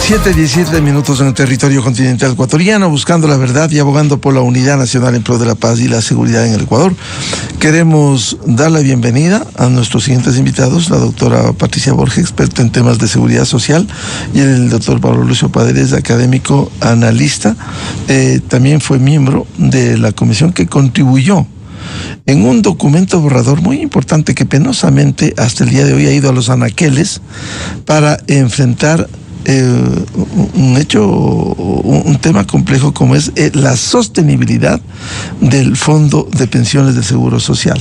7:17 en el territorio continental ecuatoriano, buscando la verdad y abogando por la unidad nacional en pro de la paz y la seguridad en el Ecuador. Queremos dar la bienvenida a nuestros siguientes invitados, la doctora Patricia Borges, experta en temas de seguridad social, y el doctor Pablo Lucio Paredes, académico, analista. También fue miembro de la comisión que contribuyó en un documento borrador muy importante que penosamente hasta el día de hoy ha ido a los anaqueles para enfrentar un tema complejo como es la sostenibilidad del Fondo de Pensiones del Seguro Social.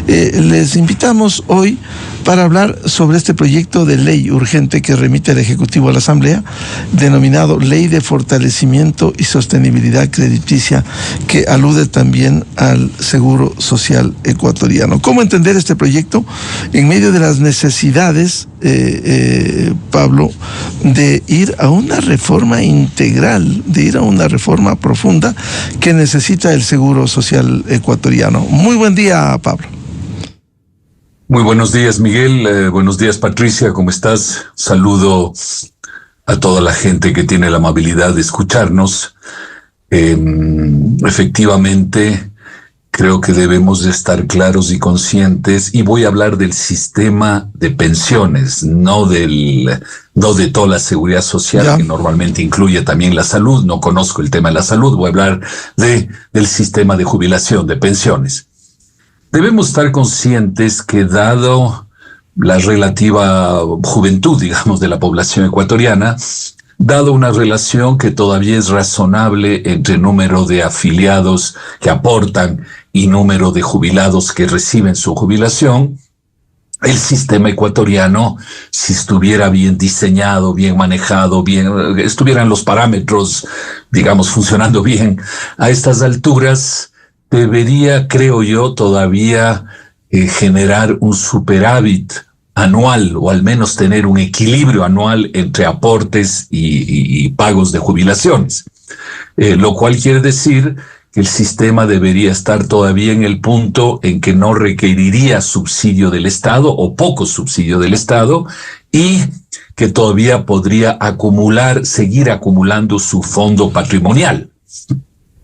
Les invitamos hoy para hablar sobre este proyecto de ley urgente que remite el Ejecutivo a la Asamblea, denominado Ley de Fortalecimiento y Sostenibilidad Crediticia, que alude también al Seguro Social ecuatoriano. ¿Cómo entender este proyecto en medio de las necesidades, Pablo, de ir a una reforma integral, de ir a una reforma profunda que necesita el Seguro Social ecuatoriano? Muy buen día, Pablo. Muy buenos días, Miguel. Buenos días, Patricia. ¿Cómo estás? Saludo a toda la gente que tiene la amabilidad de escucharnos. Efectivamente, creo que debemos de estar claros y conscientes, y voy a hablar del sistema de pensiones, no de toda la seguridad social, que normalmente incluye también la salud. No conozco el tema de la salud, voy a hablar del sistema de jubilación, de pensiones. Debemos estar conscientes que, dado la relativa juventud, digamos, de la población ecuatoriana, dado una relación que todavía es razonable entre número de afiliados que aportan y número de jubilados que reciben su jubilación, el sistema ecuatoriano, si estuviera bien diseñado, bien manejado, estuvieran los parámetros, digamos, funcionando bien a estas alturas, debería, creo yo, todavía generar un superávit anual, o al menos tener un equilibrio anual entre aportes y pagos de jubilaciones. Lo cual quiere decir que el sistema debería estar todavía en el punto en que no requeriría subsidio del Estado o poco subsidio del Estado, y que todavía podría seguir acumulando su fondo patrimonial.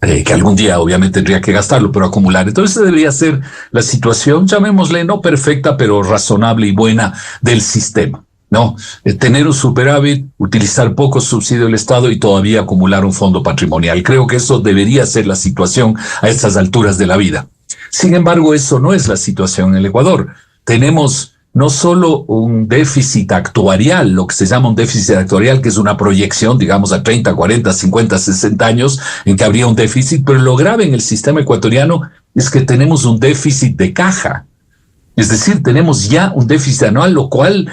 Que algún día obviamente tendría que gastarlo, pero acumular. Entonces debería ser la situación, llamémosle no perfecta, pero razonable y buena del sistema, ¿no? Tener un superávit, utilizar poco subsidio del Estado y todavía acumular un fondo patrimonial. Creo que eso debería ser la situación a estas alturas de la vida. Sin embargo, eso no es la situación en el Ecuador. Tenemos no solo un déficit actuarial, lo que se llama un déficit actuarial, que es una proyección, digamos, a 30, 40, 50, 60 años en que habría un déficit, pero lo grave en el sistema ecuatoriano es que tenemos un déficit de caja. Es decir, tenemos ya un déficit anual, lo cual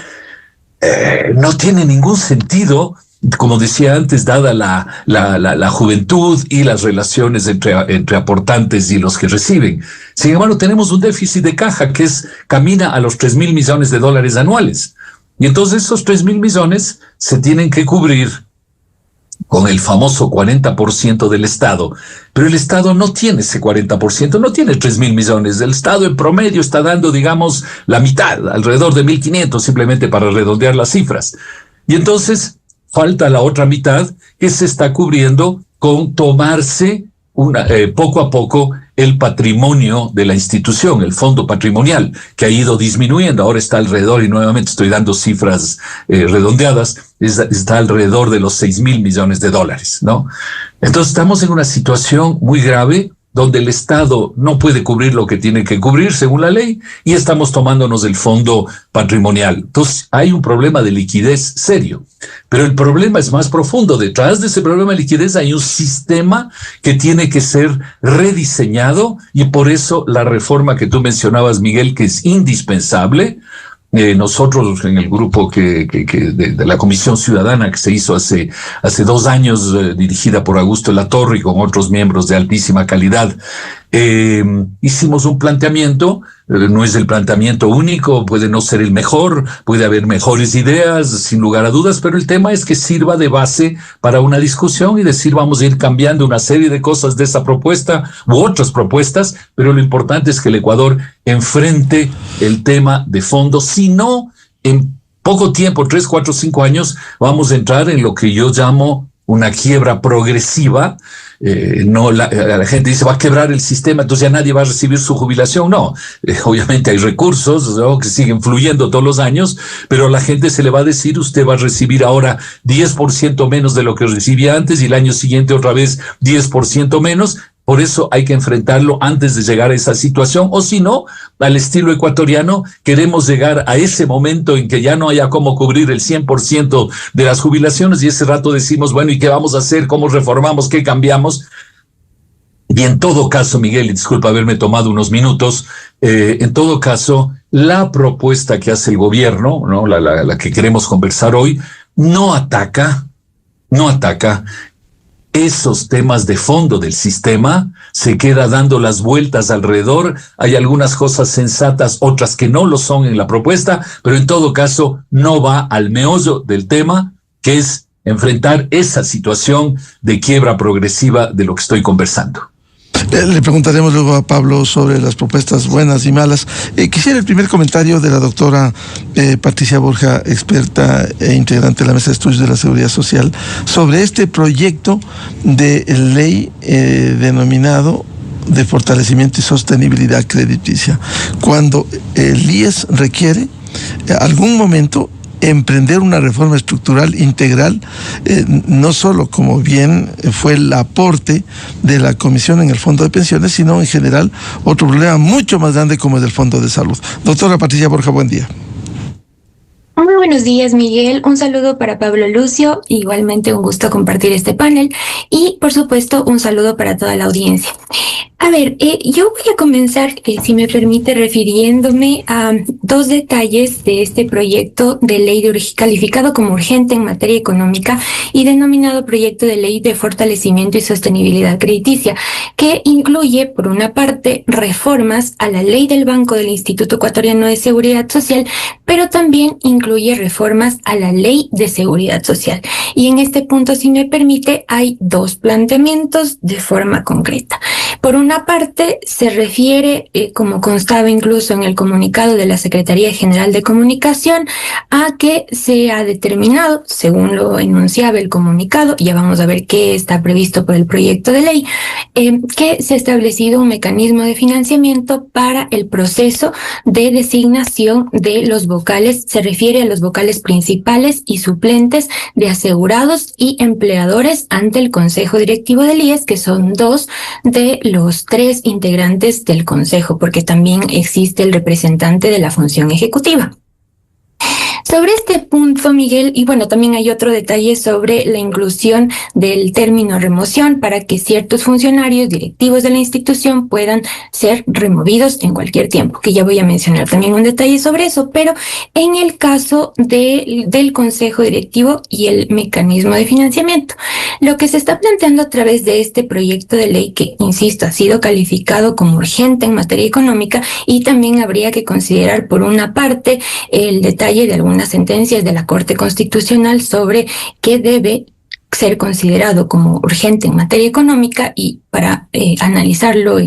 no tiene ningún sentido, como decía antes, dada la juventud y las relaciones entre aportantes y los que reciben. Sin embargo, tenemos un déficit de caja que camina a los 3.000 millones de dólares anuales. Y entonces esos 3.000 millones se tienen que cubrir con el famoso 40% del Estado. Pero el Estado no tiene ese 40%, no tiene 3.000 millones. El Estado en promedio está dando, digamos, la mitad, alrededor de 1.500, simplemente para redondear las cifras. Y entonces falta la otra mitad, que se está cubriendo con tomarse poco a poco el patrimonio de la institución, el fondo patrimonial, que ha ido disminuyendo. Ahora está alrededor, y nuevamente estoy dando cifras redondeadas, está alrededor de los 6.000 millones de dólares, ¿no? Entonces estamos en una situación muy grave, donde el Estado no puede cubrir lo que tiene que cubrir según la ley, y estamos tomándonos el fondo patrimonial. Entonces hay un problema de liquidez serio, pero el problema es más profundo. Detrás de ese problema de liquidez hay un sistema que tiene que ser rediseñado, y por eso la reforma que tú mencionabas, Miguel, que es indispensable. Nosotros en el grupo de la Comisión Ciudadana que se hizo hace 2 años, dirigida por Augusto Latorre y con otros miembros de altísima calidad, hicimos un planteamiento. No es el planteamiento único, puede no ser el mejor, puede haber mejores ideas, sin lugar a dudas, pero el tema es que sirva de base para una discusión y decir, vamos a ir cambiando una serie de cosas de esa propuesta u otras propuestas, pero lo importante es que el Ecuador enfrente el tema de fondo, si no poco tiempo, 3, 4, 5 años, vamos a entrar en lo que yo llamo una quiebra progresiva. La gente dice va a quebrar el sistema, entonces ya nadie va a recibir su jubilación. No, obviamente hay recursos, ¿no?, que siguen fluyendo todos los años, pero a la gente se le va a decir usted va a recibir ahora 10% menos de lo que recibía antes y el año siguiente otra vez 10% menos. Por eso hay que enfrentarlo antes de llegar a esa situación, o si no, al estilo ecuatoriano, queremos llegar a ese momento en que ya no haya cómo cubrir el 100% de las jubilaciones y ese rato decimos, bueno, ¿y qué vamos a hacer? ¿Cómo reformamos? ¿Qué cambiamos? Y en todo caso, Miguel, y disculpa haberme tomado unos minutos, en todo caso, la propuesta que hace el gobierno, ¿no?, la que queremos conversar hoy, no ataca esos temas de fondo del sistema, se queda dando las vueltas alrededor. Hay algunas cosas sensatas, otras que no lo son en la propuesta, pero en todo caso no va al meollo del tema, que es enfrentar esa situación de quiebra progresiva de lo que estoy conversando. Le preguntaremos luego a Pablo sobre las propuestas buenas y malas. Quisiera el primer comentario de la doctora Patricia Borja, experta e integrante de la Mesa de Estudios de la Seguridad Social, sobre este proyecto de ley denominado de fortalecimiento y sostenibilidad crediticia. Cuando el IES requiere algún momento emprender una reforma estructural integral, no solo como bien fue el aporte de la Comisión en el Fondo de Pensiones, sino en general otro problema mucho más grande como el del Fondo de Salud. Doctora Patricia Borja, buen día. Muy buenos días, Miguel. Un saludo para Pablo Lucio. Igualmente un gusto compartir este panel. Y, por supuesto, un saludo para toda la audiencia. A ver, yo voy a comenzar, si me permite, refiriéndome a dos detalles de este proyecto de ley calificado como urgente en materia económica y denominado proyecto de ley de fortalecimiento y sostenibilidad crediticia, que incluye, por una parte, reformas a la ley del Banco del Instituto Ecuatoriano de Seguridad Social, pero también incluye reformas a la ley de seguridad social. Y en este punto, si me permite, hay dos planteamientos de forma concreta. Por una parte, se refiere, como constaba incluso en el comunicado de la Secretaría General de Comunicación, a que se ha determinado, según lo enunciaba el comunicado, ya vamos a ver qué está previsto por el proyecto de ley, que se ha establecido un mecanismo de financiamiento para el proceso de designación de los vocales. Se refiere a los vocales principales y suplentes de asegurados y empleadores ante el Consejo Directivo del IES, que son dos de los 3 integrantes del Consejo, porque también existe el representante de la función ejecutiva. Sobre este punto, Miguel, y bueno, también hay otro detalle sobre la inclusión del término remoción para que ciertos funcionarios directivos de la institución puedan ser removidos en cualquier tiempo, que ya voy a mencionar también un detalle sobre eso, pero en el caso del Consejo Directivo y el mecanismo de financiamiento, lo que se está planteando a través de este proyecto de ley, que, insisto, ha sido calificado como urgente en materia económica, y también habría que considerar, por una parte, el detalle de algunas sentencias de la Corte Constitucional sobre qué debe ser considerado como urgente en materia económica, y para analizarlo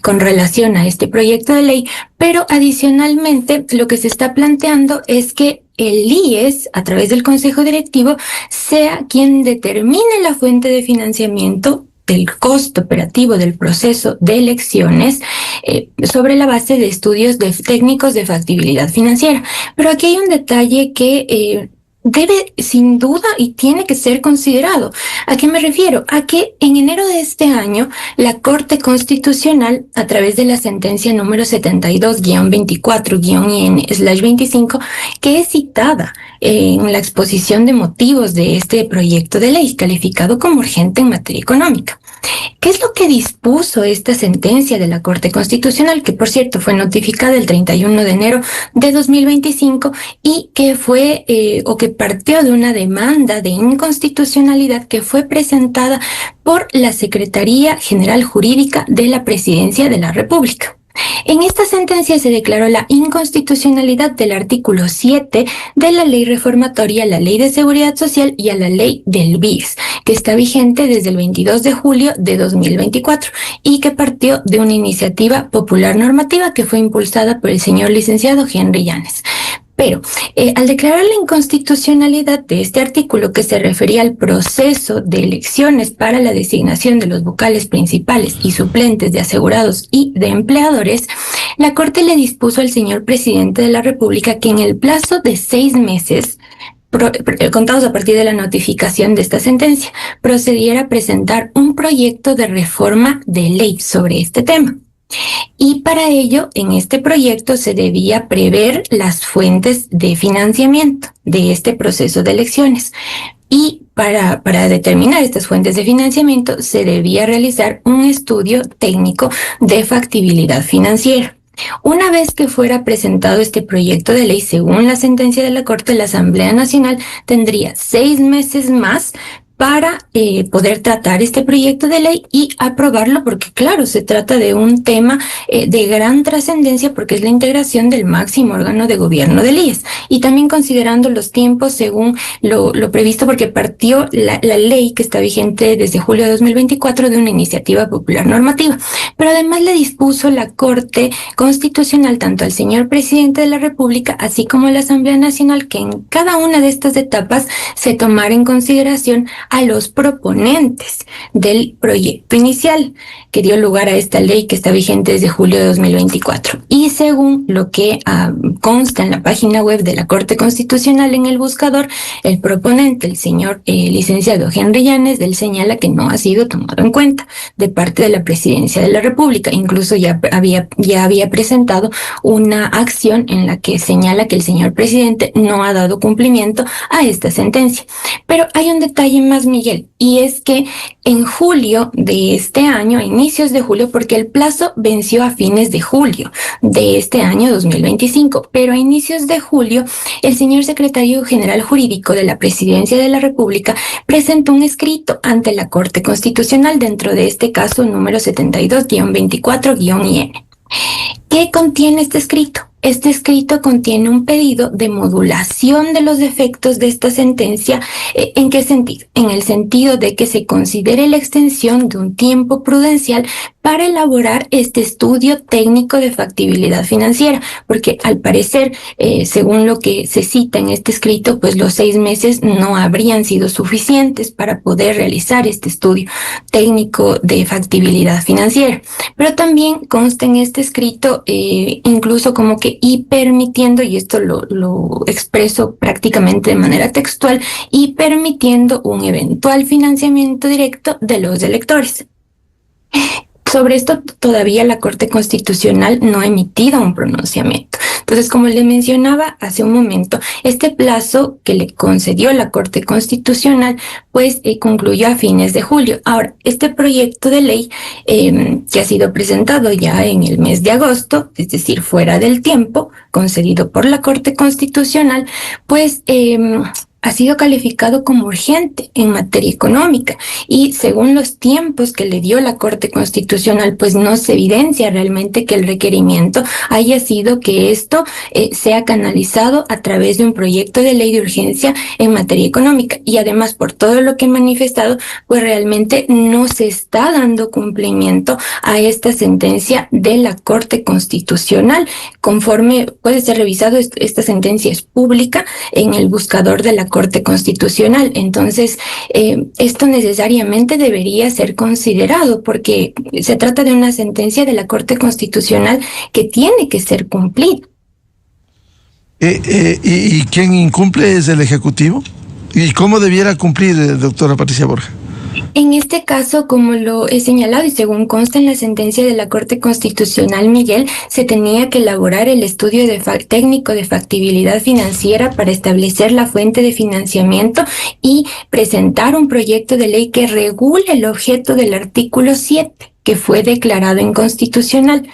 con relación a este proyecto de ley. Pero adicionalmente, lo que se está planteando es que el IES, a través del Consejo Directivo, sea quien determine la fuente de financiamiento del costo operativo del proceso de elecciones sobre la base de estudios técnicos de factibilidad financiera. Pero aquí hay un detalle que debe, sin duda, y tiene que ser considerado. ¿A qué me refiero? A que en enero de este año, la Corte Constitucional, a través de la sentencia número 72-24-IN/25, que es citada en la exposición de motivos de este proyecto de ley, calificado como urgente en materia económica. ¿Qué es lo que dispuso esta sentencia de la Corte Constitucional, que por cierto fue notificada el 31 de enero de 2025 y que fue o que partió de una demanda de inconstitucionalidad que fue presentada por la Secretaría General Jurídica de la Presidencia de la República? En esta sentencia se declaró la inconstitucionalidad del artículo 7 de la Ley Reformatoria a la Ley de Seguridad Social y a la Ley del BIS, que está vigente desde el 22 de julio de 2024 y que partió de una iniciativa popular normativa que fue impulsada por el señor licenciado Henry Llanes. Pero al declarar la inconstitucionalidad de este artículo que se refería al proceso de elecciones para la designación de los vocales principales y suplentes de asegurados y de empleadores, la Corte le dispuso al señor presidente de la República que en el plazo de 6 meses, contados a partir de la notificación de esta sentencia, procediera a presentar un proyecto de reforma de ley sobre este tema. Y para ello, en este proyecto se debía prever las fuentes de financiamiento de este proceso de elecciones. Y para determinar estas fuentes de financiamiento se debía realizar un estudio técnico de factibilidad financiera. Una vez que fuera presentado este proyecto de ley, según la sentencia de la Corte, la Asamblea Nacional tendría 6 meses más para poder tratar este proyecto de ley y aprobarlo, porque claro, se trata de un tema de gran trascendencia, porque es la integración del máximo órgano de gobierno del IES, y también considerando los tiempos según lo previsto, porque partió la ley que está vigente desde julio de 2024 de una iniciativa popular normativa. Pero además le dispuso la Corte Constitucional tanto al señor presidente de la República así como a la Asamblea Nacional que en cada una de estas etapas se tomara en consideración a los proponentes del proyecto inicial que dio lugar a esta ley que está vigente desde julio de 2024. Y según lo que consta en la página web de la Corte Constitucional en el buscador, el proponente, el señor licenciado Henry Llanes, él señala que no ha sido tomado en cuenta de parte de la Presidencia de la República. Incluso ya había presentado una acción en la que señala que el señor presidente no ha dado cumplimiento a esta sentencia. Pero hay un detalle más, Miguel, y es que en julio de este año, a inicios de julio, porque el plazo venció a fines de julio de este año 2025, pero a inicios de julio, el señor secretario general jurídico de la Presidencia de la República presentó un escrito ante la Corte Constitucional, dentro de este caso número 72-24-IN. ¿Qué contiene este escrito? Este escrito contiene un pedido de modulación de los efectos de esta sentencia. ¿En qué sentido? En el sentido de que se considere la extensión de un tiempo prudencial para elaborar este estudio técnico de factibilidad financiera, porque al parecer, según lo que se cita en este escrito, pues los 6 meses no habrían sido suficientes para poder realizar este estudio técnico de factibilidad financiera. Pero también consta en este escrito, incluso como que y permitiendo, y esto lo expreso prácticamente de manera textual, y permitiendo un eventual financiamiento directo de los electores. Sobre esto todavía la Corte Constitucional no ha emitido un pronunciamiento. Entonces, como le mencionaba hace un momento, este plazo que le concedió la Corte Constitucional, pues concluyó a fines de julio. Ahora, este proyecto de ley que ha sido presentado ya en el mes de agosto, es decir, fuera del tiempo concedido por la Corte Constitucional, pues ha sido calificado como urgente en materia económica, y según los tiempos que le dio la Corte Constitucional, pues no se evidencia realmente que el requerimiento haya sido que esto sea canalizado a través de un proyecto de ley de urgencia en materia económica. Y además, por todo lo que he manifestado, pues realmente no se está dando cumplimiento a esta sentencia de la Corte Constitucional. Conforme puede ser revisado, esta sentencia es pública en el buscador de la Corte Constitucional. Entonces, esto necesariamente debería ser considerado, porque se trata de una sentencia de la Corte Constitucional que tiene que ser cumplida. ¿Y quién incumple es el Ejecutivo? ¿Y cómo debiera cumplir, doctora Patricia Borja? En este caso, como lo he señalado y según consta en la sentencia de la Corte Constitucional, Miguel, se tenía que elaborar el estudio técnico de factibilidad financiera para establecer la fuente de financiamiento y presentar un proyecto de ley que regule el objeto del artículo 7, que fue declarado inconstitucional.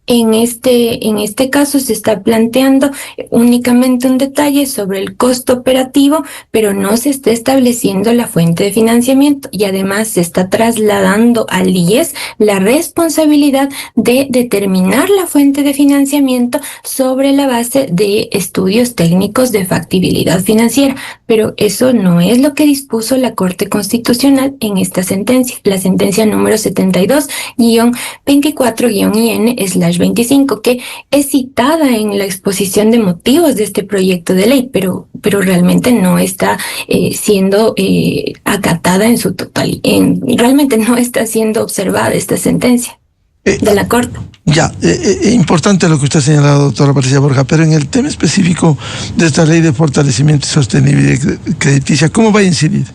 En este caso se está planteando únicamente un detalle sobre el costo operativo, pero no se está estableciendo la fuente de financiamiento, y además se está trasladando al IES la responsabilidad de determinar la fuente de financiamiento sobre la base de estudios técnicos de factibilidad financiera. Pero eso no es lo que dispuso la Corte Constitucional en esta sentencia. La sentencia número 72-24-IN/2024 2021-25, que es citada en la exposición de motivos de este proyecto de ley, pero realmente no está siendo acatada en su totalidad, realmente no está siendo observada esta sentencia de la Corte. Importante lo que usted ha señalado, doctora Patricia Borja, pero en el tema específico de esta ley de fortalecimiento y sostenibilidad crediticia, ¿cómo va a incidir?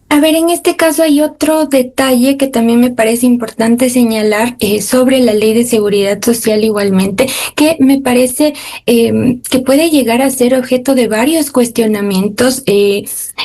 A ver, en este caso hay otro detalle que también me parece importante señalar sobre la Ley de Seguridad Social igualmente, que me parece que puede llegar a ser objeto de varios cuestionamientos,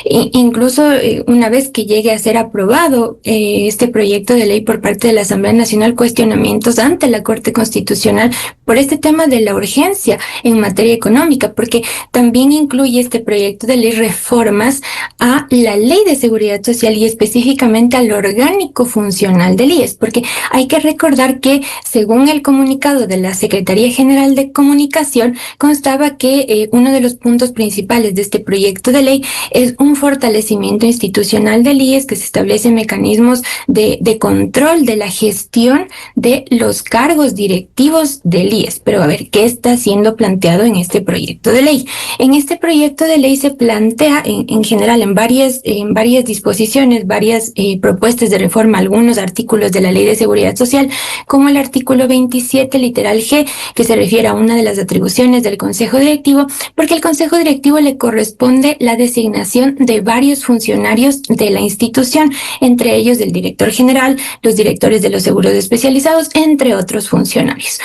incluso una vez que llegue a ser aprobado este proyecto de ley por parte de la Asamblea Nacional, cuestionamientos ante la Corte Constitucional por este tema de la urgencia en materia económica, porque también incluye este proyecto de ley reformas a la Ley de Seguridad Social y específicamente al orgánico funcional del IES, porque hay que recordar que según el comunicado de la Secretaría General de Comunicación constaba que uno de los puntos principales de este proyecto de ley es un fortalecimiento institucional del IES, que se establecen mecanismos de control de la gestión de los cargos directivos del IES. Pero a ver, ¿qué está siendo planteado en este proyecto de ley? En este proyecto de ley se plantea en general en varias disposiciones, varias propuestas de reforma, algunos artículos de la Ley de Seguridad Social, como el artículo 27, literal G, que se refiere a una de las atribuciones del Consejo Directivo, porque al Consejo Directivo le corresponde la designación de varios funcionarios de la institución, entre ellos del director general, los directores de los seguros especializados, entre otros funcionarios.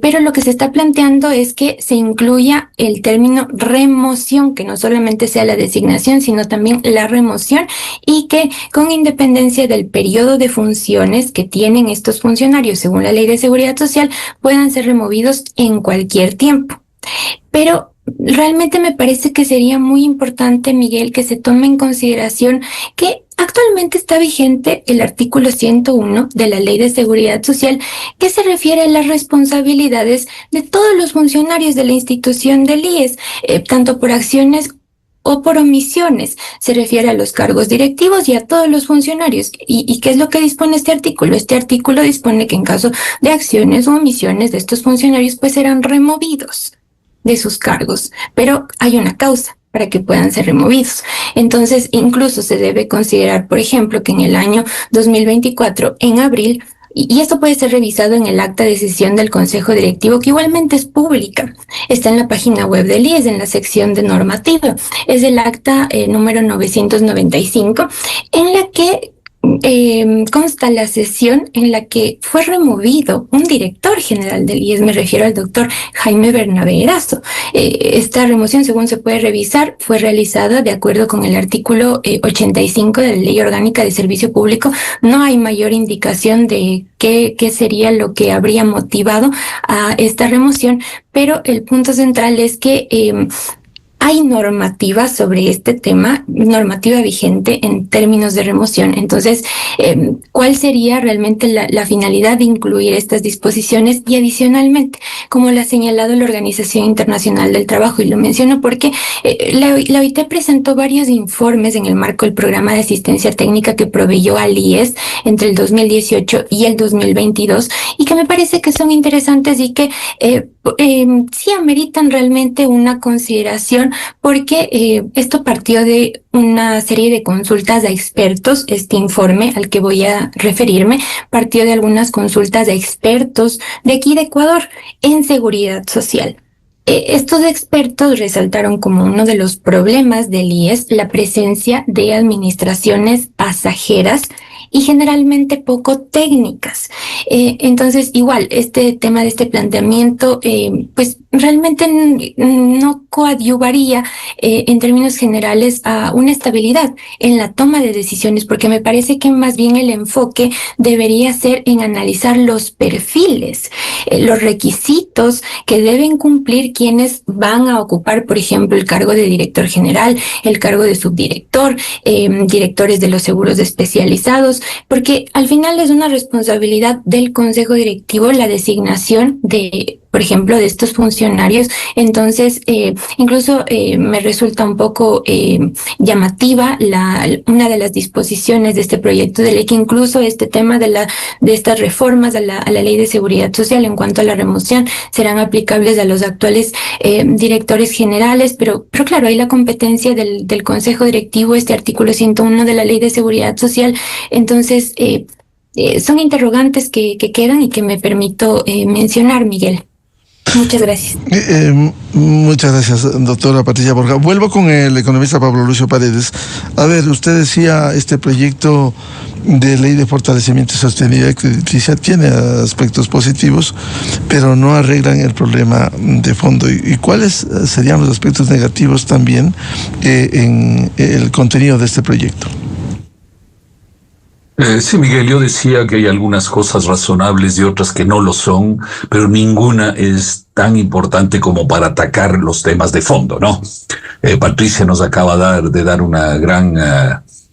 Pero lo que se está planteando es que se incluya el término remoción, que no solamente sea la designación, sino también la remoción, y que con independencia del periodo de funciones que tienen estos funcionarios según la Ley de Seguridad Social, puedan ser removidos en cualquier tiempo. Pero realmente me parece que sería muy importante, Miguel, que se tome en consideración que actualmente está vigente el artículo 101 de la Ley de Seguridad Social, que se refiere a las responsabilidades de todos los funcionarios de la institución del IES, tanto por acciones o por omisiones. Se refiere a los cargos directivos y a todos los funcionarios. ¿Y qué es lo que dispone este artículo? Este artículo dispone que en caso de acciones o omisiones de estos funcionarios, pues serán removidos de sus cargos, pero hay una causa para que puedan ser removidos. Entonces, incluso se debe considerar, por ejemplo, que en el año 2024, en abril, y esto puede ser revisado en el acta de sesión del Consejo Directivo, que igualmente es pública, está en la página web del IES, en la sección de normativa, es el acta número 995, en la que consta la sesión en la que fue removido un director general del IES, me refiero al doctor Jaime Bernabé Erazo. Esta remoción, según se puede revisar, fue realizada de acuerdo con el artículo 85 de la Ley Orgánica de Servicio Público. No hay mayor indicación de qué sería lo que habría motivado a esta remoción, pero el punto central es que hay normativa sobre este tema, normativa vigente en términos de remoción. Entonces, ¿cuál sería realmente la finalidad de incluir estas disposiciones? Y adicionalmente, como lo ha señalado la Organización Internacional del Trabajo, y lo menciono porque la OIT presentó varios informes en el marco del programa de asistencia técnica que proveyó al IES entre el 2018 y el 2022, y que me parece que son interesantes y que sí ameritan realmente una consideración, porque esto partió de una serie de consultas a expertos. Este informe al que voy a referirme partió de algunas consultas a expertos de aquí de Ecuador en seguridad social. Estos expertos resaltaron como uno de los problemas del IES la presencia de administraciones pasajeras y generalmente poco técnicas. Entonces, igual, este tema de este planteamiento, pues realmente no coadyuvaría en términos generales a una estabilidad en la toma de decisiones, porque me parece que más bien el enfoque debería ser en analizar los perfiles, los requisitos que deben cumplir quienes van a ocupar, por ejemplo, el cargo de director general, el cargo de subdirector, directores de los seguros especializados, porque al final es una responsabilidad del Consejo Directivo la designación de por ejemplo, de estos funcionarios. Entonces, incluso me resulta un poco llamativa una de las disposiciones de este proyecto de ley, que incluso este tema de estas reformas a la Ley de Seguridad Social en cuanto a la remoción serán aplicables a los actuales directores generales, pero claro, hay la competencia del Consejo Directivo, este artículo 101 de la Ley de Seguridad Social. Entonces, son interrogantes que quedan y que me permito mencionar, Miguel. Muchas gracias. Muchas gracias, doctora Patricia Borja. Vuelvo con el economista Pablo Lucio Paredes. A ver, usted decía, este proyecto de ley de fortalecimiento y sostenibilidad crediticia tiene aspectos positivos, pero no arreglan el problema de fondo. ¿Y cuáles serían los aspectos negativos también en el contenido de este proyecto? Sí, Miguel, yo decía que hay algunas cosas razonables y otras que no lo son, pero ninguna es tan importante como para atacar los temas de fondo, ¿no? Patricia nos acaba de dar una gran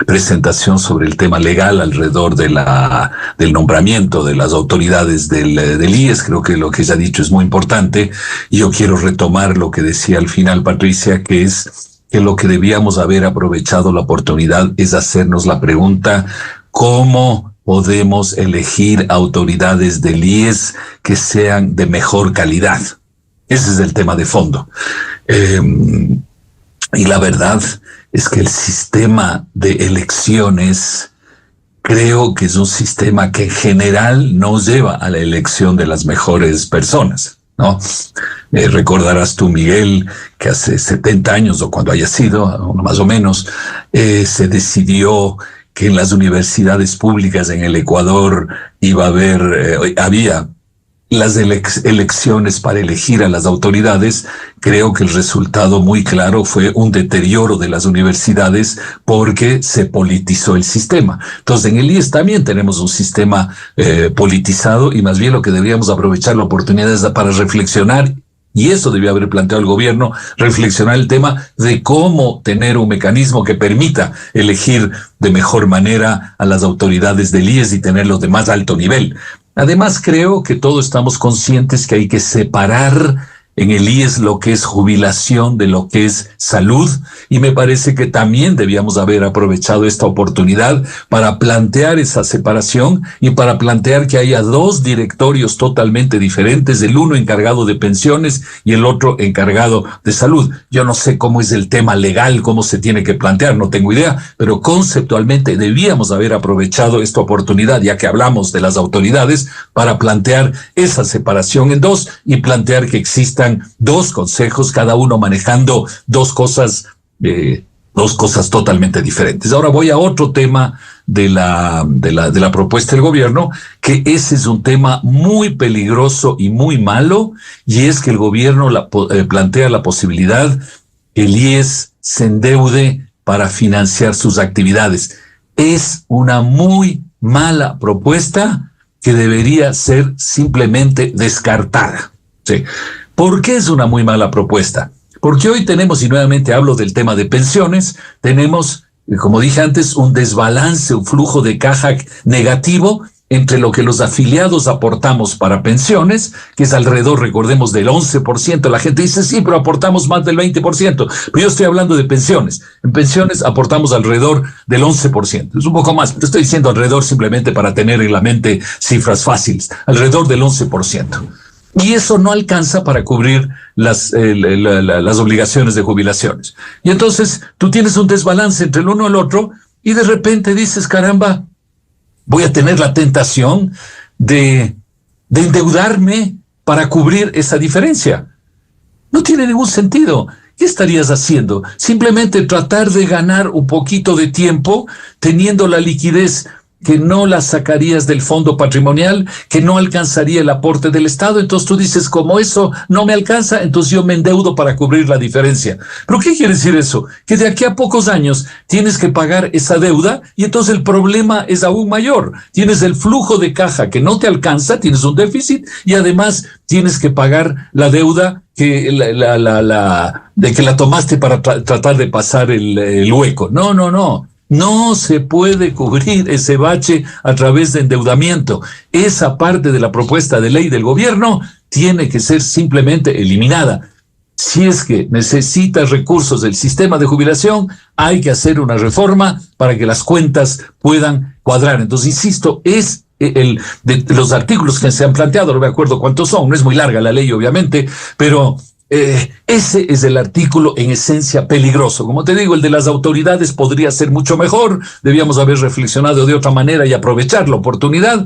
presentación sobre el tema legal alrededor del nombramiento de las autoridades del IES. Creo que lo que ella ha dicho es muy importante. Y yo quiero retomar lo que decía al final Patricia, que es que lo que debíamos haber aprovechado la oportunidad es hacernos la pregunta: ¿cómo podemos elegir autoridades del IES que sean de mejor calidad? Ese es el tema de fondo. Y la verdad es que el sistema de elecciones creo que es un sistema que en general no lleva a la elección de las mejores personas, ¿no? Recordarás tú, Miguel, que hace 70 años, o cuando haya sido, más o menos, se decidió que en las universidades públicas en el Ecuador había las elecciones para elegir a las autoridades. Creo que el resultado muy claro fue un deterioro de las universidades porque se politizó el sistema. Entonces, en el IES también tenemos un sistema politizado, y más bien lo que deberíamos aprovechar la oportunidad es para reflexionar. Y eso debió haber planteado el gobierno, reflexionar el tema de cómo tener un mecanismo que permita elegir de mejor manera a las autoridades del IES y tenerlos de más alto nivel. Además, creo que todos estamos conscientes que hay que separar en el IES lo que es jubilación de lo que es salud, y me parece que también debíamos haber aprovechado esta oportunidad para plantear esa separación y para plantear que haya dos directorios totalmente diferentes, el uno encargado de pensiones y el otro encargado de salud. Yo no sé cómo es el tema legal, cómo se tiene que plantear, no tengo idea, pero conceptualmente debíamos haber aprovechado esta oportunidad, ya que hablamos de las autoridades, para plantear esa separación en dos y plantear que existan dos consejos, cada uno manejando dos cosas totalmente diferentes. Ahora voy a otro tema de la propuesta del gobierno, que ese es un tema muy peligroso y muy malo, y es que el gobierno plantea la posibilidad que el IES se endeude para financiar sus actividades. Es una muy mala propuesta que debería ser simplemente descartada. Sí. ¿Por qué es una muy mala propuesta? Porque hoy tenemos, y nuevamente hablo del tema de pensiones, tenemos, como dije antes, un desbalance, un flujo de caja negativo entre lo que los afiliados aportamos para pensiones, que es alrededor, recordemos, del 11%. La gente dice, sí, pero aportamos más del 20%. Pero yo estoy hablando de pensiones. En pensiones aportamos alrededor del 11%. Es un poco más, pero estoy diciendo alrededor simplemente para tener en la mente cifras fáciles. Alrededor del 11%. Y eso no alcanza para cubrir las obligaciones de jubilaciones. Y entonces tú tienes un desbalance entre el uno y el otro, y de repente dices, caramba, voy a tener la tentación de endeudarme para cubrir esa diferencia. No tiene ningún sentido. ¿Qué estarías haciendo? Simplemente tratar de ganar un poquito de tiempo teniendo la liquidez que no la sacarías del fondo patrimonial, que no alcanzaría el aporte del Estado. Entonces tú dices, como eso no me alcanza, entonces yo me endeudo para cubrir la diferencia. ¿Pero qué quiere decir eso? Que de aquí a pocos años tienes que pagar esa deuda, y entonces el problema es aún mayor. Tienes el flujo de caja que no te alcanza, tienes un déficit, y además tienes que pagar la deuda que la tomaste para tratar de pasar el hueco. No. No se puede cubrir ese bache a través de endeudamiento. Esa parte de la propuesta de ley del gobierno tiene que ser simplemente eliminada. Si es que necesita recursos del sistema de jubilación, hay que hacer una reforma para que las cuentas puedan cuadrar. Entonces, insisto, es de los artículos que se han planteado, no me acuerdo cuántos son, no es muy larga la ley, obviamente, pero ese es el artículo en esencia peligroso. Como te digo, el de las autoridades podría ser mucho mejor, debíamos haber reflexionado de otra manera y aprovechar la oportunidad,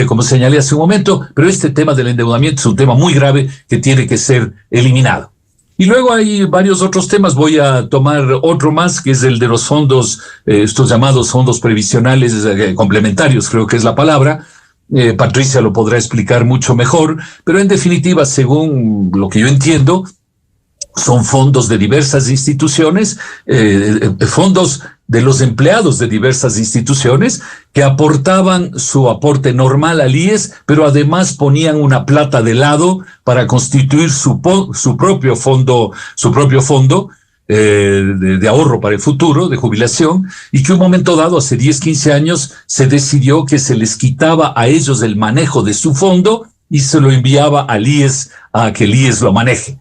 como señalé hace un momento, pero este tema del endeudamiento es un tema muy grave que tiene que ser eliminado. Y luego hay varios otros temas, voy a tomar otro más, que es el de los fondos, estos llamados fondos previsionales complementarios, creo que es la palabra. Patricia lo podrá explicar mucho mejor, pero en definitiva, según lo que yo entiendo, son fondos de diversas instituciones, fondos de los empleados de diversas instituciones que aportaban su aporte normal al IES, pero además ponían una plata de lado para constituir su propio fondo de ahorro para el futuro, de jubilación, y que un momento dado, hace 10, 15 años, se decidió que se les quitaba a ellos el manejo de su fondo y se lo enviaba al IES a que el IES lo maneje.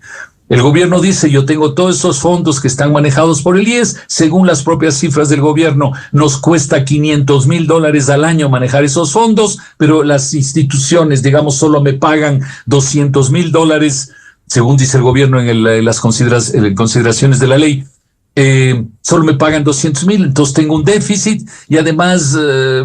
El gobierno dice, yo tengo todos esos fondos que están manejados por el IES, según las propias cifras del gobierno, nos cuesta $500,000 al año manejar esos fondos, pero las instituciones, digamos, solo me pagan $200,000, según dice el gobierno en las consideraciones de la ley. Solo me pagan 200,000, entonces tengo un déficit y además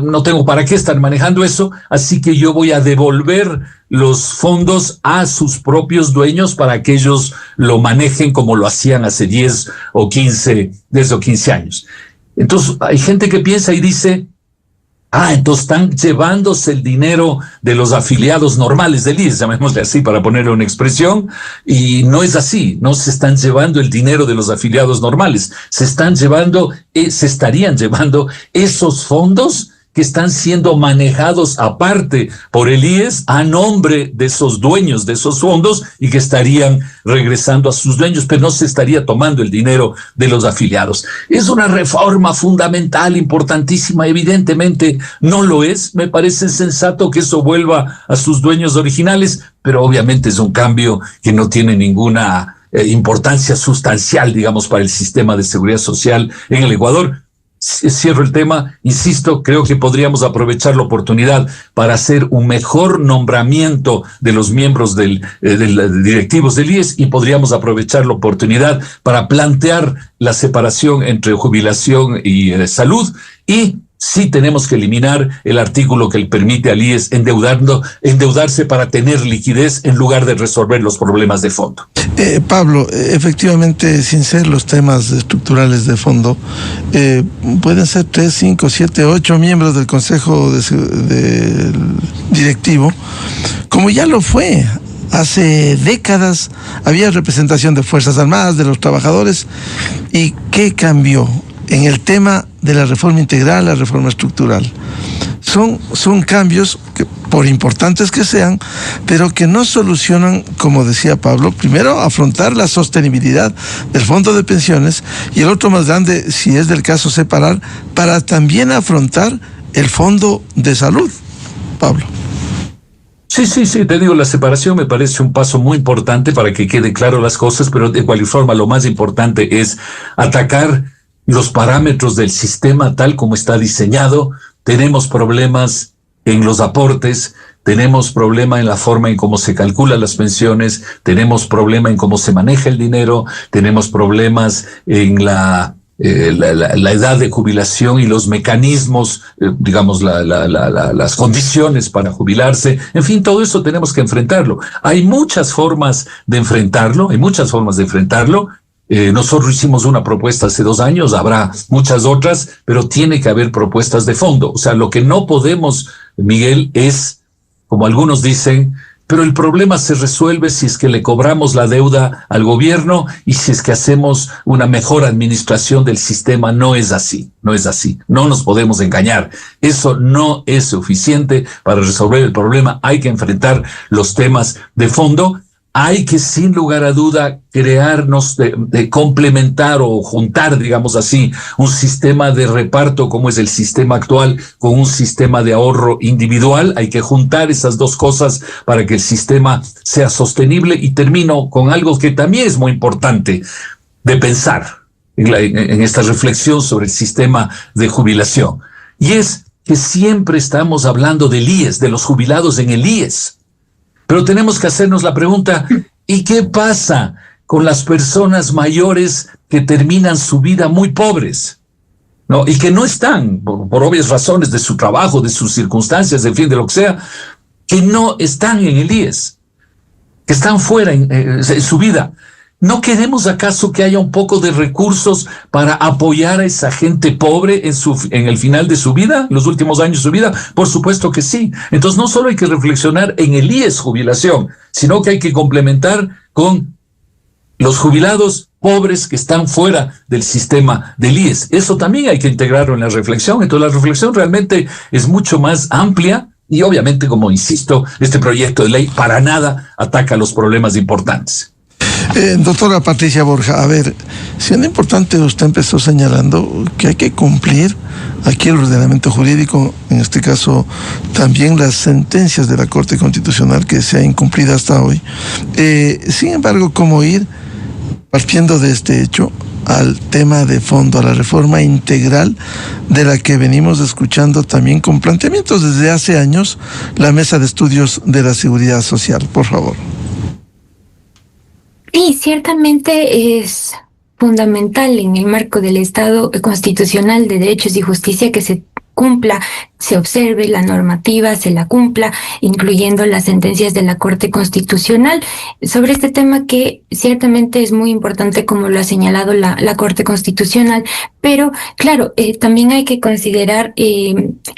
no tengo para qué estar manejando eso, así que yo voy a devolver los fondos a sus propios dueños para que ellos lo manejen como lo hacían hace 10 o 15 años. Entonces hay gente que piensa y dice, entonces están llevándose el dinero de los afiliados normales del IES, llamémosle así para ponerle una expresión, y no es así, no se están llevando el dinero de los afiliados normales, se estarían llevando esos fondos que están siendo manejados aparte por el IES a nombre de esos dueños de esos fondos y que estarían regresando a sus dueños, pero no se estaría tomando el dinero de los afiliados. Es una reforma fundamental, importantísima, evidentemente no lo es. Me parece sensato que eso vuelva a sus dueños originales, pero obviamente es un cambio que no tiene ninguna importancia sustancial, digamos, para el sistema de seguridad social en el Ecuador. Cierro el tema, insisto, creo que podríamos aprovechar la oportunidad para hacer un mejor nombramiento de los miembros de directivos del IES y podríamos aprovechar la oportunidad para plantear la separación entre jubilación y salud, y sí tenemos que eliminar el artículo que le permite al IES endeudarse para tener liquidez en lugar de resolver los problemas de fondo. Pablo, efectivamente, sin ser los temas estructurales de fondo, pueden ser 3, 5, 7, 8 miembros del Consejo Directivo, como ya lo fue. Hace décadas había representación de Fuerzas Armadas, de los trabajadores. ¿Y qué cambió en el tema de la reforma integral, la reforma estructural? Son cambios que, por importantes que sean, pero que no solucionan, como decía Pablo, primero afrontar la sostenibilidad del fondo de pensiones, y el otro más grande, si es del caso, separar para también afrontar el fondo de salud. Pablo. Sí, te digo, la separación me parece un paso muy importante para que quede claro las cosas, pero de cualquier forma lo más importante es atacar los parámetros del sistema tal como está diseñado. Tenemos problemas en los aportes, tenemos problema en la forma en cómo se calculan las pensiones, tenemos problema en cómo se maneja el dinero, tenemos problemas en la edad de jubilación y los mecanismos, digamos, las condiciones para jubilarse. En fin, todo eso tenemos que enfrentarlo. Hay muchas formas de enfrentarlo. Nosotros hicimos una propuesta hace 2 años, habrá muchas otras, pero tiene que haber propuestas de fondo. O sea, lo que no podemos, Miguel, es, como algunos dicen, pero el problema se resuelve si es que le cobramos la deuda al gobierno y si es que hacemos una mejor administración del sistema. No es así, no nos podemos engañar. Eso no es suficiente para resolver el problema. Hay que enfrentar los temas de fondo. hay que, sin lugar a duda, crearnos, de complementar o juntar, digamos así, un sistema de reparto como es el sistema actual con un sistema de ahorro individual. Hay que juntar esas dos cosas para que el sistema sea sostenible. Y termino con algo que también es muy importante de pensar en esta reflexión sobre el sistema de jubilación. Y es que siempre estamos hablando del IES, de los jubilados en el IES. Pero tenemos que hacernos la pregunta, ¿y qué pasa con las personas mayores que terminan su vida muy pobres? ¿No? Y que no están, por obvias razones de su trabajo, de sus circunstancias, en fin, de lo que sea, que no están en el IES, que están fuera en su vida. ¿No queremos acaso que haya un poco de recursos para apoyar a esa gente pobre en el final de su vida, los últimos años de su vida? Por supuesto que sí. Entonces no solo hay que reflexionar en el IES jubilación, sino que hay que complementar con los jubilados pobres que están fuera del sistema del IES. Eso también hay que integrarlo en la reflexión. Entonces la reflexión realmente es mucho más amplia y obviamente, como insisto, este proyecto de ley para nada ataca los problemas importantes. Doctora Patricia Borja, a ver, siendo importante, usted empezó señalando que hay que cumplir aquí el ordenamiento jurídico, en este caso también las sentencias de la Corte Constitucional que se ha incumplido hasta hoy. Sin embargo, ¿cómo ir partiendo de este hecho al tema de fondo, a la reforma integral de la que venimos escuchando también con planteamientos desde hace años la Mesa de Estudios de la Seguridad Social? Por favor. Sí, ciertamente es fundamental en el marco del Estado constitucional de derechos y justicia que se cumpla, se observe la normativa, se la cumpla, incluyendo las sentencias de la Corte Constitucional, sobre este tema que ciertamente es muy importante, como lo ha señalado la Corte Constitucional, pero claro, también hay que considerar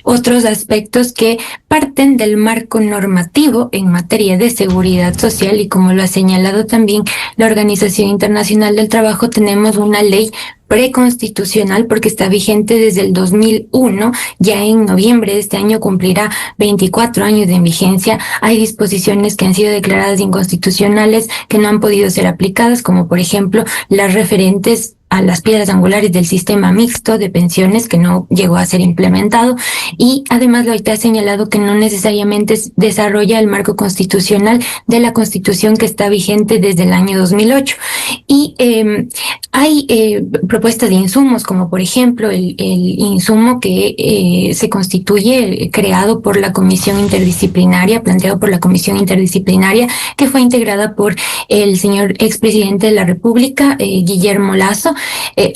otros aspectos que parten del marco normativo en materia de seguridad social, y como lo ha señalado también la Organización Internacional del Trabajo, tenemos una ley preconstitucional porque está vigente desde el 2001, ya en noviembre de este año cumplirá 24 años de vigencia. Hay disposiciones que han sido declaradas inconstitucionales que no han podido ser aplicadas, como por ejemplo las referentes a las piedras angulares del sistema mixto de pensiones, que no llegó a ser implementado, y además la OIT ha señalado que no necesariamente desarrolla el marco constitucional de la Constitución que está vigente desde el año 2008. Y hay propuestas de insumos, como por ejemplo el insumo que se constituye, creado por la Comisión Interdisciplinaria, planteado por la Comisión Interdisciplinaria, que fue integrada por el señor expresidente de la República, Guillermo Lasso.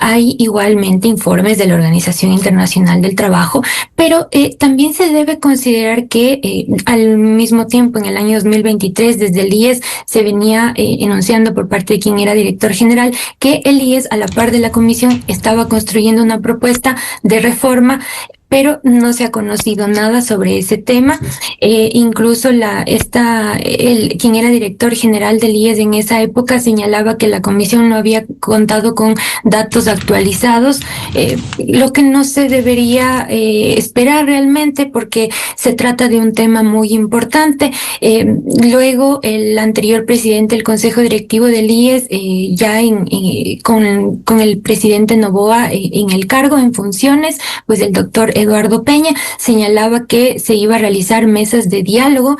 Hay igualmente informes de la Organización Internacional del Trabajo, pero también se debe considerar que al mismo tiempo, en el año 2023, desde el IES se venía enunciando por parte de quien era director general que el IES, a la par de la Comisión, estaba construyendo una propuesta de reforma, pero no se ha conocido nada sobre ese tema. Incluso quien era director general del IES en esa época señalaba que la comisión no había contado con datos actualizados, lo que no se debería esperar realmente, porque se trata de un tema muy importante. Luego, el anterior presidente del Consejo Directivo del IES, ya con el presidente Noboa en el cargo, en funciones, pues el doctor Eduardo Peña, señalaba que se iba a realizar mesas de diálogo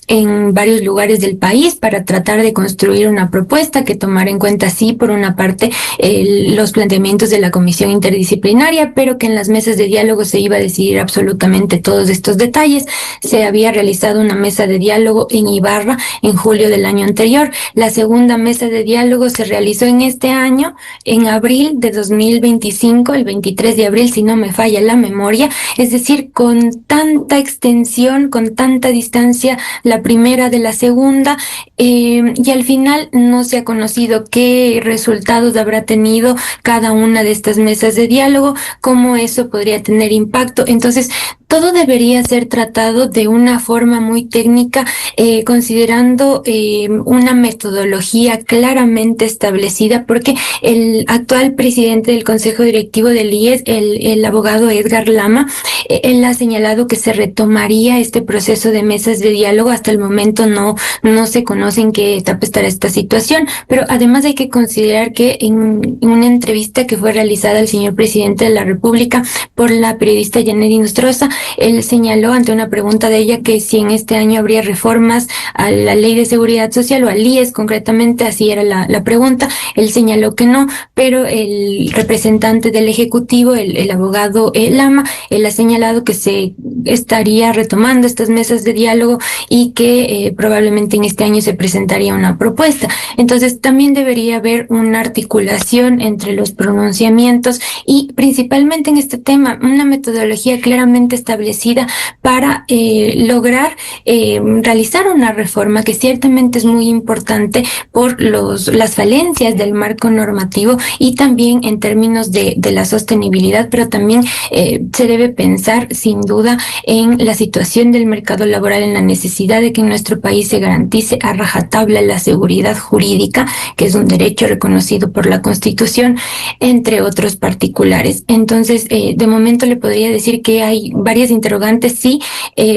en varios lugares del país para tratar de construir una propuesta que tomara en cuenta, sí, por una parte, los planteamientos de la Comisión Interdisciplinaria, pero que en las mesas de diálogo se iba a decidir absolutamente todos estos detalles. Se había realizado una mesa de diálogo en Ibarra en julio del año anterior. La segunda mesa de diálogo se realizó en este año, en abril de 2025, el 23 de abril, si no me falla la memoria, es decir, con tanta extensión, con tanta distancia, la primera de la segunda, y al final no se ha conocido qué resultados habrá tenido cada una de estas mesas de diálogo, cómo eso podría tener impacto. Entonces, todo debería ser tratado de una forma muy técnica, considerando una metodología claramente establecida, porque el actual presidente del Consejo Directivo del IES, el abogado Edgar Lama, él ha señalado que se retomaría este proceso de mesas de diálogo hasta hasta el momento no se conoce en qué etapa estará esta situación, pero además hay que considerar que en una entrevista que fue realizada al señor presidente de la República por la periodista Yaneri Nostroza, él señaló ante una pregunta de ella que si en este año habría reformas a la Ley de Seguridad Social o al IES concretamente, así era la pregunta. Él señaló que no, pero el representante del Ejecutivo, el abogado Lama, él ha señalado que se estaría retomando estas mesas de diálogo y que probablemente en este año se presentaría una propuesta. Entonces también debería haber una articulación entre los pronunciamientos y principalmente en este tema una metodología claramente establecida para lograr realizar una reforma que ciertamente es muy importante por las falencias del marco normativo y también en términos de la sostenibilidad, pero también se debe pensar sin duda en la situación del mercado laboral, en la necesidad de que en nuestro país se garantice a rajatabla la seguridad jurídica, que es un derecho reconocido por la Constitución, entre otros particulares. Entonces, de momento le podría decir que hay varias interrogantes, sí,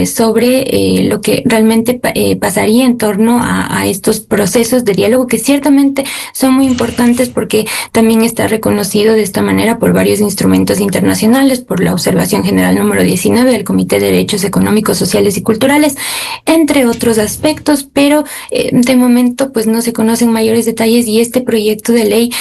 sobre lo que realmente pasaría en torno a estos procesos de diálogo, que ciertamente son muy importantes porque también está reconocido de esta manera por varios instrumentos internacionales, por la Observación General número 19 del Comité de Derechos Económicos, Sociales y Culturales, entre otros aspectos, pero de momento pues no se conocen mayores detalles y este proyecto de ley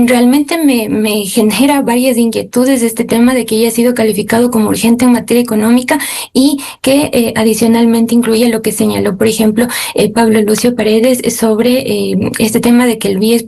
realmente me genera varias inquietudes este tema de que haya sido calificado como urgente en materia económica y que adicionalmente incluye lo que señaló, por ejemplo, Pablo Lucio Paredes sobre este tema de que el BIES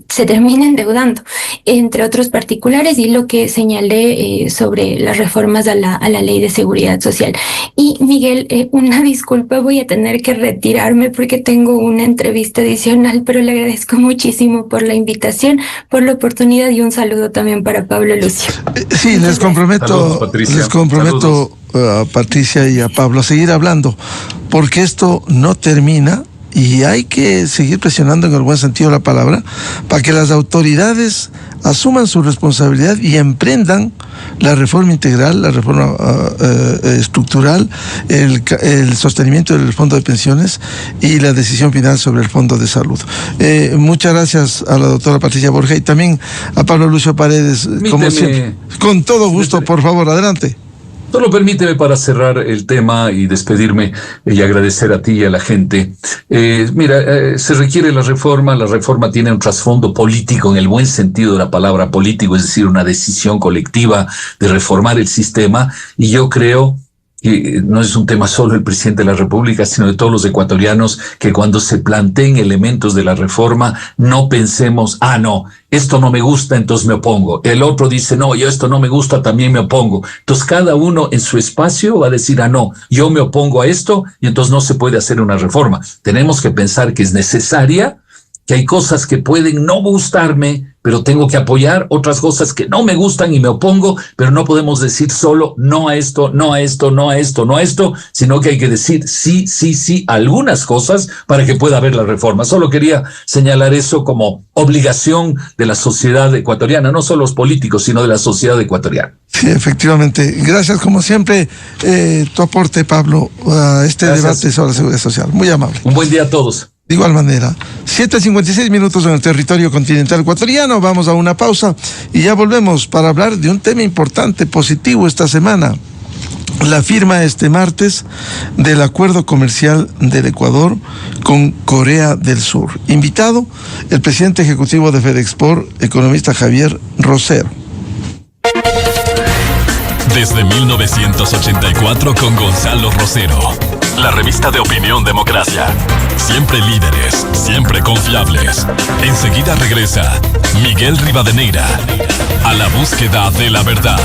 se termina endeudando, entre otros particulares, y lo que señalé sobre las reformas a la Ley de Seguridad Social. Y Miguel, una disculpa, voy a tener que retirarme porque tengo una entrevista adicional, pero le agradezco muchísimo por la invitación, por la oportunidad y un saludo también para Pablo Lucio. Sí, les comprometo, Saludos. A Patricia y a Pablo a seguir hablando, porque esto no termina y hay que seguir presionando en el buen sentido de la palabra para que las autoridades asuman su responsabilidad y emprendan la reforma integral, la reforma estructural, el sostenimiento del fondo de pensiones y la decisión final sobre el fondo de salud. Muchas gracias a la doctora Patricia Borja y también a Pablo Lucio Paredes, como siempre. Con todo gusto, por favor, adelante. Solo permíteme para cerrar el tema y despedirme y agradecer a ti y a la gente. Se requiere la reforma tiene un trasfondo político en el buen sentido de la palabra político, es decir, una decisión colectiva de reformar el sistema, y yo creo que no es un tema solo del presidente de la República, sino de todos los ecuatorianos, que cuando se planteen elementos de la reforma, no pensemos, no, esto no me gusta, entonces me opongo. El otro dice, no, yo esto no me gusta, también me opongo. Entonces cada uno en su espacio va a decir, no, yo me opongo a esto, y entonces no se puede hacer una reforma. Tenemos que pensar que es necesaria, que hay cosas que pueden no gustarme, pero tengo que apoyar, otras cosas que no me gustan y me opongo, pero no podemos decir solo no a esto, no a esto, no a esto, no a esto, sino que hay que decir sí, sí, sí a algunas cosas para que pueda haber la reforma. Solo quería señalar eso como obligación de la sociedad ecuatoriana, no solo los políticos, sino de la sociedad ecuatoriana. Sí, efectivamente. Gracias, como siempre, tu aporte, Pablo, a este debate sobre la seguridad social. Muy amable. Un buen día a todos. De igual manera, 7:56 en el territorio continental ecuatoriano. Vamos a una pausa y ya volvemos para hablar de un tema importante, positivo esta semana. La firma este martes del acuerdo comercial del Ecuador con Corea del Sur. Invitado, el presidente ejecutivo de FedExport, economista Javier Rosero. Desde 1984 con Gonzalo Rosero. La revista de opinión Democracia. Siempre líderes, siempre confiables. Enseguida regresa Miguel Rivadeneira a la búsqueda de la verdad.